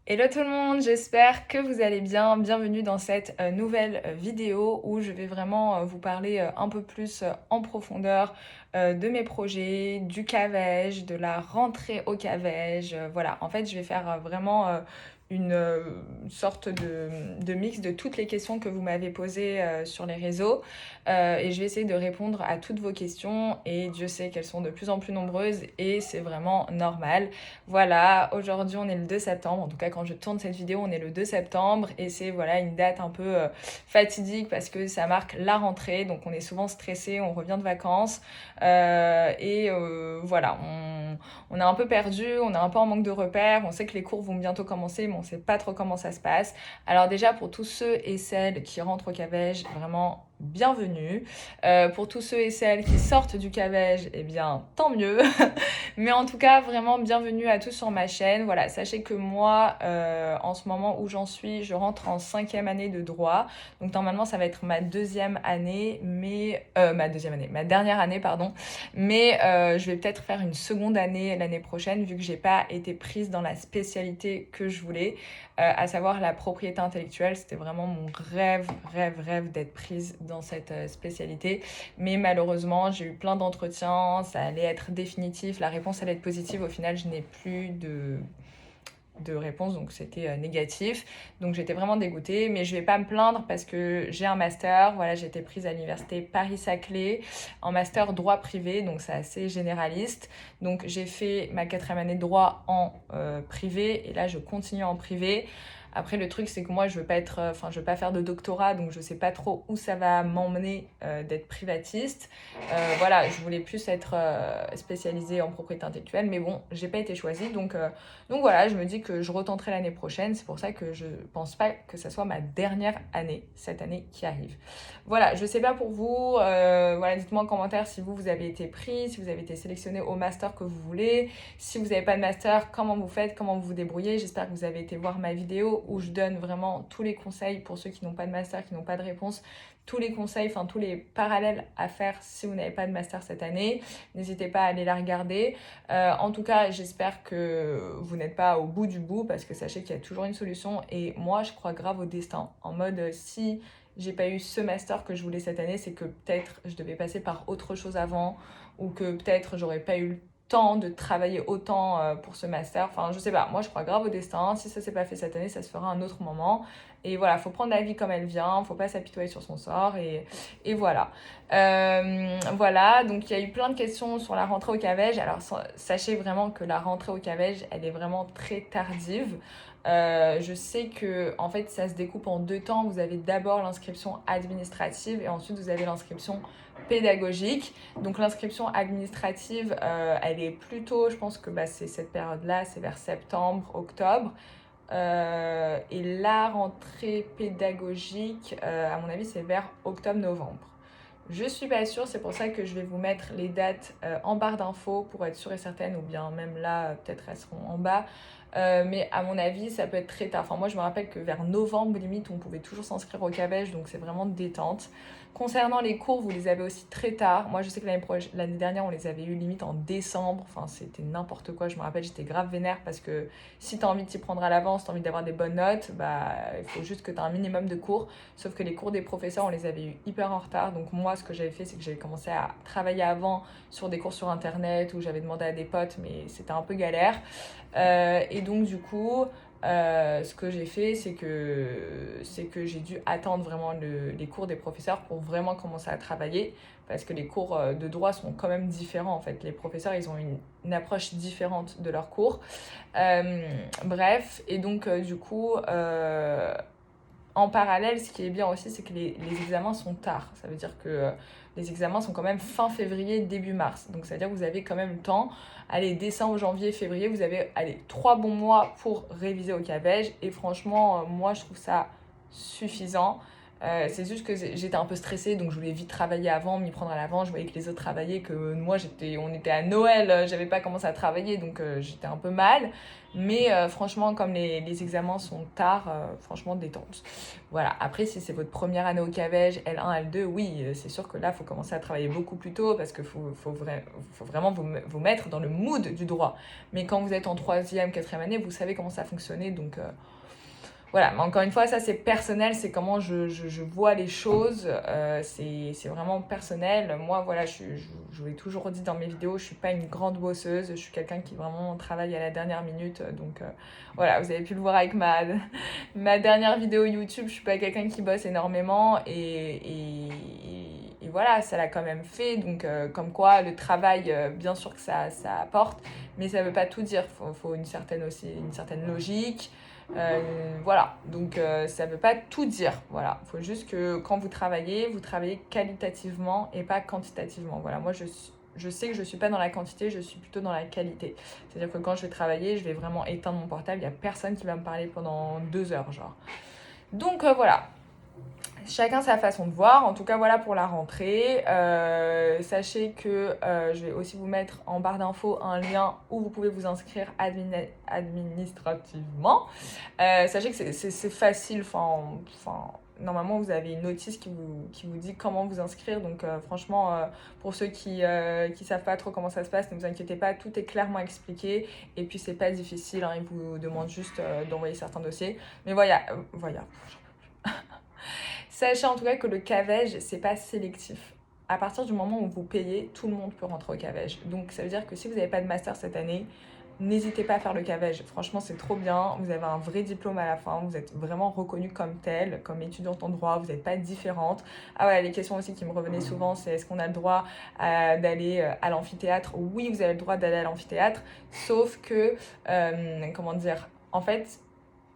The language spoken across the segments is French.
Hello tout le monde, j'espère que vous allez bien. Bienvenue dans cette nouvelle vidéo où je vais vraiment vous parler un peu plus en profondeur de mes projets, du CAVEJ, de la rentrée au CAVEJ. Voilà, en fait, je vais faire vraiment une sorte de mix de toutes les questions que vous m'avez posées sur les réseaux. Et je vais essayer de répondre à toutes vos questions et Dieu sait qu'elles sont de plus en plus nombreuses et c'est vraiment normal. Voilà, aujourd'hui on est le 2 septembre, en tout cas quand je tourne cette vidéo on est le 2 septembre et c'est voilà une date un peu fatidique parce que ça marque la rentrée, donc on est souvent stressé, on revient de vacances voilà, on est un peu perdu, on est un peu en manque de repères, on sait que les cours vont bientôt commencer mais on sait pas trop comment ça se passe. Alors déjà pour tous ceux et celles qui rentrent au CAVEJ, vraiment bienvenue. Pour tous ceux et celles qui sortent du CAVEJ, eh bien tant mieux. Mais en tout cas, vraiment bienvenue à tous sur ma chaîne. Voilà, sachez que moi, en ce moment où j'en suis, je rentre en 5e année de droit. Donc normalement, ça va être ma deuxième année, ma dernière année, pardon. Mais je vais peut-être faire une seconde année l'année prochaine, vu que j'ai pas été prise dans la spécialité que je voulais, à savoir la propriété intellectuelle. C'était vraiment mon rêve d'être prise dans cette spécialité. Mais malheureusement, j'ai eu plein d'entretiens, ça allait être définitif, la réponse allait être positive. Au final, je n'ai plus de réponse, donc c'était négatif. Donc j'étais vraiment dégoûtée, mais je vais pas me plaindre parce que j'ai un master. Voilà, j'ai été prise à l'université Paris-Saclay en master droit privé, donc c'est assez généraliste. Donc j'ai fait ma 4e année de droit en privé et là je continue en privé. Après, le truc, c'est que moi, je veux pas je veux pas faire de doctorat, donc je sais pas trop où ça va m'emmener d'être privatiste. Voilà, je voulais plus être spécialisée en propriété intellectuelle, mais bon, j'ai pas été choisie, donc voilà, je me dis que je retenterai l'année prochaine. C'est pour ça que je pense pas que ça soit ma dernière année, cette année qui arrive. Voilà, je sais pas pour vous. Voilà, dites-moi en commentaire si vous avez été pris, si vous avez été sélectionné au master que vous voulez. Si vous n'avez pas de master, comment vous faites, comment vous vous débrouillez. J'espère que vous avez été voir ma vidéo où je donne vraiment tous les conseils pour ceux qui n'ont pas de master, qui n'ont pas de réponse. Tous les conseils, enfin tous les parallèles à faire si vous n'avez pas de master cette année. N'hésitez pas à aller la regarder. En tout cas, j'espère que vous n'êtes pas au bout du bout parce que sachez qu'il y a toujours une solution et moi, je crois grave au destin. En mode, si j'ai pas eu ce master que je voulais cette année, c'est que peut-être je devais passer par autre chose avant ou que peut-être j'aurais pas eu le temps de travailler autant pour ce master. Enfin, je sais pas, moi je crois grave au destin. Si ça s'est pas fait cette année, ça se fera à un autre moment. Et voilà, faut prendre la vie comme elle vient, faut pas s'apitoyer sur son sort et voilà. Voilà, donc il y a eu plein de questions sur la rentrée au CAVEJ. Alors sachez vraiment que la rentrée au CAVEJ, elle est vraiment très tardive. Je sais que en fait ça se découpe en 2 temps. Vous avez d'abord l'inscription administrative et ensuite vous avez l'inscription pédagogique. Donc l'inscription administrative, elle est plutôt, je pense que c'est cette période-là, c'est vers septembre, octobre. Et la rentrée pédagogique, à mon avis, c'est vers octobre-novembre. Je suis pas sûre, c'est pour ça que je vais vous mettre les dates en barre d'infos pour être sûre et certaine, ou bien même là, peut-être elles seront en bas. Mais à mon avis, ça peut être très tard. Enfin, moi, je me rappelle que vers novembre, limite, on pouvait toujours s'inscrire au CAVEJ, donc c'est vraiment détente. Concernant les cours, vous les avez aussi très tard. Moi, je sais que l'année dernière, on les avait eu limite en décembre. Enfin, c'était n'importe quoi. Je me rappelle, j'étais grave vénère parce que si t'as envie de t'y prendre à l'avance, t'as envie d'avoir des bonnes notes, il faut juste que t'aies un minimum de cours. Sauf que les cours des professeurs, on les avait eu hyper en retard. Donc moi, ce que j'avais fait, c'est que j'avais commencé à travailler avant sur des cours sur Internet où j'avais demandé à des potes, mais c'était un peu galère. Et donc du coup, ce que j'ai fait, c'est que j'ai dû attendre vraiment les cours des professeurs pour vraiment commencer à travailler. Parce que les cours de droit sont quand même différents en fait. Les professeurs, ils ont une approche différente de leurs cours. Bref, et donc du coup, en parallèle, ce qui est bien aussi, c'est que les examens sont tard. Ça veut dire que les examens sont quand même fin février, début mars. Donc ça veut dire que vous avez quand même le temps. Allez, décembre, janvier, février, vous avez 3 bons mois pour réviser au CAVEJ. Et franchement, moi, je trouve ça suffisant. C'est juste que j'étais un peu stressée, donc je voulais vite travailler avant, m'y prendre à l'avant. Je voyais que les autres travaillaient, que moi, on était à Noël, j'avais pas commencé à travailler, donc j'étais un peu mal. Mais franchement, comme les examens sont tard, franchement, détente. Voilà. Après, si c'est votre première année au CAVEJ, L1, L2, oui, c'est sûr que là, il faut commencer à travailler beaucoup plus tôt parce qu'il faut vraiment vous mettre dans le mood du droit. Mais quand vous êtes en troisième, quatrième année, vous savez comment ça fonctionne, donc voilà, mais encore une fois, ça c'est personnel, c'est comment je vois les choses, c'est vraiment personnel. Moi, voilà, je vous l'ai toujours dit dans mes vidéos, je suis pas une grande bosseuse, je suis quelqu'un qui vraiment travaille à la dernière minute. Donc voilà, vous avez pu le voir avec ma dernière vidéo YouTube, je suis pas quelqu'un qui bosse énormément et voilà, ça l'a quand même fait. Donc comme quoi, le travail, bien sûr que ça apporte, mais ça veut pas tout dire, faut une certaine logique. Voilà, donc ça veut pas tout dire. Voilà, il faut juste que quand vous travaillez qualitativement et pas quantitativement. Voilà, moi je sais que je suis pas dans la quantité, je suis plutôt dans la qualité. C'est-à-dire que quand je vais travailler, je vais vraiment éteindre mon portable, il y a personne qui va me parler pendant 2 heures, genre. Donc voilà, chacun sa façon de voir. En tout cas, voilà pour la rentrée. Sachez que je vais aussi vous mettre en barre d'infos un lien où vous pouvez vous inscrire administrativement. Sachez que c'est facile. Normalement, vous avez une notice qui vous dit comment vous inscrire. Donc, franchement, pour ceux qui savent pas trop comment ça se passe, ne vous inquiétez pas. Tout est clairement expliqué. Et puis, c'est pas difficile. Hein, ils vous demandent juste d'envoyer certains dossiers. Mais voilà. Sachez en tout cas que le CAVEJ, c'est pas sélectif. À partir du moment où vous payez, tout le monde peut rentrer au CAVEJ. Donc ça veut dire que si vous n'avez pas de master cette année, n'hésitez pas à faire le CAVEJ. Franchement, c'est trop bien. Vous avez un vrai diplôme à la fin. Vous êtes vraiment reconnu comme tel, comme étudiante en droit. Vous n'êtes pas différente. Ah ouais, les questions aussi qui me revenaient souvent, c'est est-ce qu'on a le droit d'aller à l'amphithéâtre? Oui, vous avez le droit d'aller à l'amphithéâtre. Sauf que, comment dire, en fait,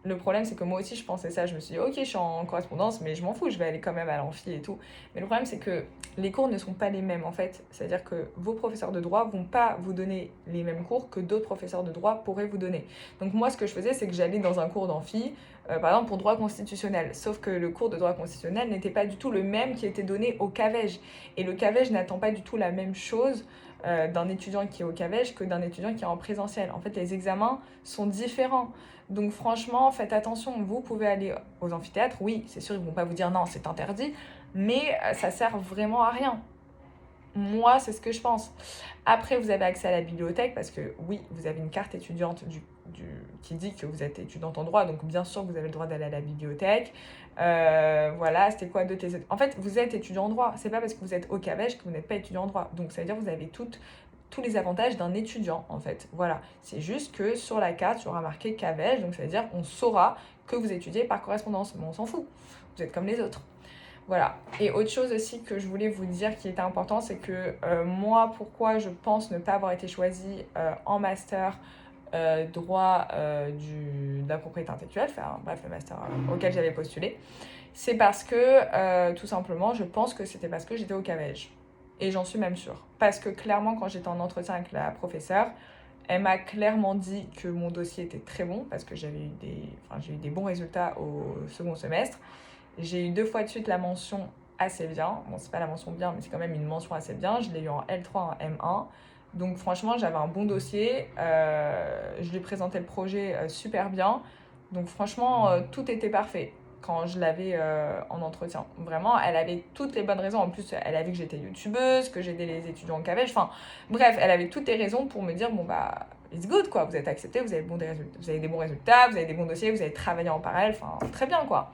le problème, c'est que moi aussi, je pensais ça. Je me suis dit, ok, je suis en correspondance, mais je m'en fous, je vais aller quand même à l'amphi et tout. Mais le problème, c'est que les cours ne sont pas les mêmes, en fait. C'est-à-dire que vos professeurs de droit vont pas vous donner les mêmes cours que d'autres professeurs de droit pourraient vous donner. Donc moi, ce que je faisais, c'est que j'allais dans un cours d'amphi, par exemple pour droit constitutionnel. Sauf que le cours de droit constitutionnel n'était pas du tout le même qui était donné au CAVEJ. Et le CAVEJ n'attend pas du tout la même chose d'un étudiant qui est au CAVEJ que d'un étudiant qui est en présentiel. En fait, les examens sont différents. Donc franchement, faites attention, vous pouvez aller aux amphithéâtres, oui, c'est sûr, ils ne vont pas vous dire non, c'est interdit, mais ça sert vraiment à rien. Moi, c'est ce que je pense. Après, vous avez accès à la bibliothèque parce que oui, vous avez une carte étudiante qui dit que vous êtes étudiante en droit, donc bien sûr, vous avez le droit d'aller à la bibliothèque. Voilà, c'était quoi de tes... En fait, vous êtes étudiant en droit, c'est pas parce que vous êtes au CAVEJ que vous n'êtes pas étudiant en droit. Donc ça veut dire que vous avez tous les avantages d'un étudiant, en fait. Voilà, c'est juste que sur la carte, il y aura marqué CAVEJ, donc ça veut dire qu'on saura que vous étudiez par correspondance, mais on s'en fout. Vous êtes comme les autres. Voilà. Et autre chose aussi que je voulais vous dire qui était important, c'est que moi, pourquoi je pense ne pas avoir été choisie en master droit de la propriété intellectuelle, enfin bref, le master auquel j'avais postulé, c'est parce que tout simplement, je pense que c'était parce que j'étais au CAVEJ. Et j'en suis même sûre. Parce que clairement, quand j'étais en entretien avec la professeure, elle m'a clairement dit que mon dossier était très bon parce que j'ai eu des bons résultats au second semestre. J'ai eu 2 fois de suite la mention assez bien. Bon, c'est pas la mention bien, mais c'est quand même une mention assez bien. Je l'ai eu en L3, en M1. Donc franchement, j'avais un bon dossier. Je lui présentais le projet super bien. Donc franchement, tout était parfait quand je l'avais en entretien. Vraiment, elle avait toutes les bonnes raisons. En plus, elle a vu que j'étais youtubeuse, que j'aidais les étudiants en CAVEJ. Enfin, bref, elle avait toutes les raisons pour me dire, bon bah, it's good quoi, vous êtes accepté, vous avez des bons résultats, vous avez des bons dossiers, vous avez travaillé en parallèle, enfin, très bien quoi.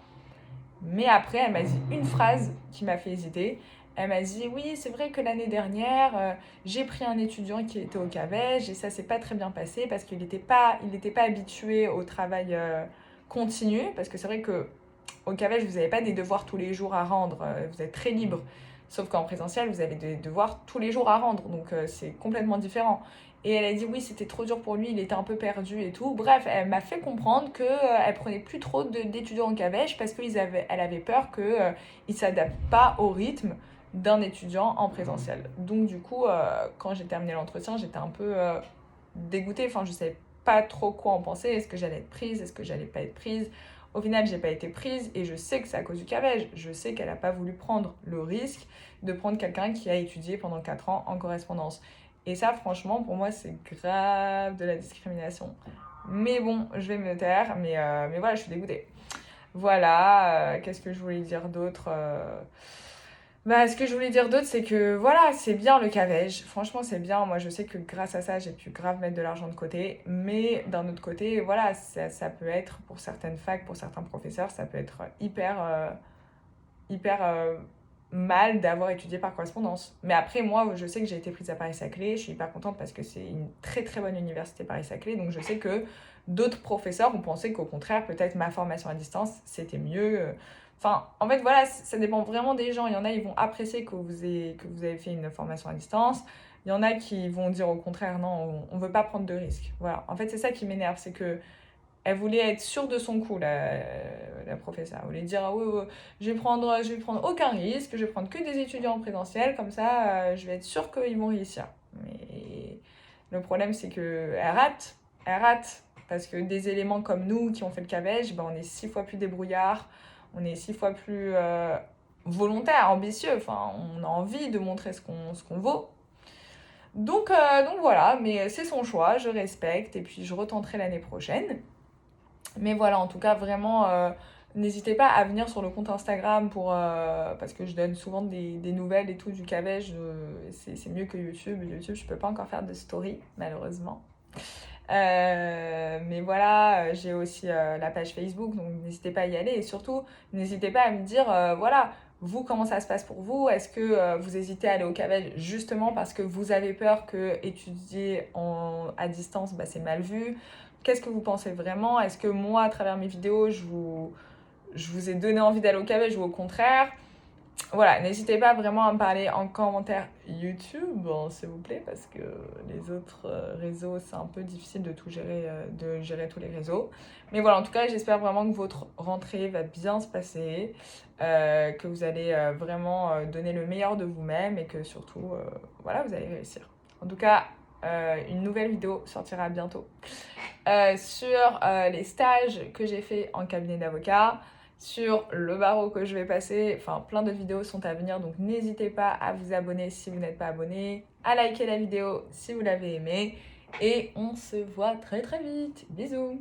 Mais après, elle m'a dit une phrase qui m'a fait hésiter. Elle m'a dit, oui, c'est vrai que l'année dernière, j'ai pris un étudiant qui était au CAVEJ et ça s'est pas très bien passé parce qu'il n'était pas habitué au travail continu. Parce que c'est vrai que au CAVEJ, vous n'avez pas des devoirs tous les jours à rendre, vous êtes très libre. Sauf qu'en présentiel, vous avez des devoirs tous les jours à rendre, donc c'est complètement différent. Et elle a dit oui, c'était trop dur pour lui, il était un peu perdu et tout. Bref, elle m'a fait comprendre qu'elle prenait plus trop d'étudiants en CAVEJ parce qu'elle avait peur qu'ils ne s'adaptent pas au rythme d'un étudiant en présentiel. Donc du coup, quand j'ai terminé l'entretien, j'étais un peu dégoûtée. Enfin, je ne savais pas trop quoi en penser. Est-ce que j'allais être prise? Est-ce que j'allais pas être prise? Au final, j'ai pas été prise et je sais que c'est à cause du CAVEJ. Je sais qu'elle n'a pas voulu prendre le risque de prendre quelqu'un qui a étudié pendant 4 ans en correspondance. Et ça, franchement, pour moi, c'est grave de la discrimination. Mais bon, je vais me taire, mais voilà, je suis dégoûtée. Voilà, qu'est-ce que je voulais dire d'autre Bah, ce que je voulais dire d'autre, c'est que voilà, c'est bien le CAVEJ. Franchement, c'est bien. Moi, je sais que grâce à ça, j'ai pu grave mettre de l'argent de côté. Mais d'un autre côté, voilà, ça peut être pour certaines facs, pour certains professeurs, ça peut être hyper mal d'avoir étudié par correspondance. Mais après, moi, je sais que j'ai été prise à Paris-Saclay. Je suis hyper contente parce que c'est une très très bonne université Paris-Saclay. Donc, je sais que d'autres professeurs ont pensé qu'au contraire, peut-être ma formation à distance, c'était mieux. Enfin, en fait, voilà, ça dépend vraiment des gens. Il y en a, ils vont apprécier que vous avez fait une formation à distance. Il y en a qui vont dire au contraire, non, on ne veut pas prendre de risques. Voilà. En fait, c'est ça qui m'énerve, c'est que elle voulait être sûre de son coup, la professeure. Elle voulait dire, ah, oui, je vais prendre aucun risque, je vais prendre que des étudiants en présentiel, comme ça, je vais être sûre qu'ils vont réussir. Mais le problème, c'est qu'elle rate. Elle rate. Parce que des éléments comme nous, qui ont fait le CAVEJ, ben, on est 6 fois plus débrouillards, on est 6 fois plus volontaires, ambitieux. Enfin, on a envie de montrer ce qu'on vaut. Donc voilà, mais c'est son choix, je respecte, et puis je retenterai l'année prochaine. Mais voilà, en tout cas, vraiment, n'hésitez pas à venir sur le compte Instagram parce que je donne souvent des nouvelles et tout du CAVEJ. C'est mieux que YouTube. YouTube, je peux pas encore faire de story, malheureusement. Mais voilà, j'ai aussi la page Facebook, donc n'hésitez pas à y aller. Et surtout, n'hésitez pas à me dire, voilà, vous, comment ça se passe pour vous? Est-ce que vous hésitez à aller au CAVEJ justement parce que vous avez peur que étudier à distance, bah, c'est mal vu? Qu'est-ce que vous pensez vraiment? Est-ce que moi, à travers mes vidéos, je vous ai donné envie d'aller au CAVEJ ou au contraire? Voilà, n'hésitez pas vraiment à me parler en commentaire YouTube, hein, s'il vous plaît, parce que les autres réseaux, c'est un peu difficile de tout gérer, de gérer tous les réseaux. Mais voilà, en tout cas, j'espère vraiment que votre rentrée va bien se passer, que vous allez vraiment donner le meilleur de vous-même et que surtout, voilà, vous allez réussir. En tout cas, une nouvelle vidéo sortira bientôt sur les stages que j'ai fait en cabinet d'avocat, sur le barreau que je vais passer, enfin plein d'autres vidéos sont à venir, donc n'hésitez pas à vous abonner si vous n'êtes pas abonné, à liker la vidéo si vous l'avez aimée, et on se voit très très vite. Bisous!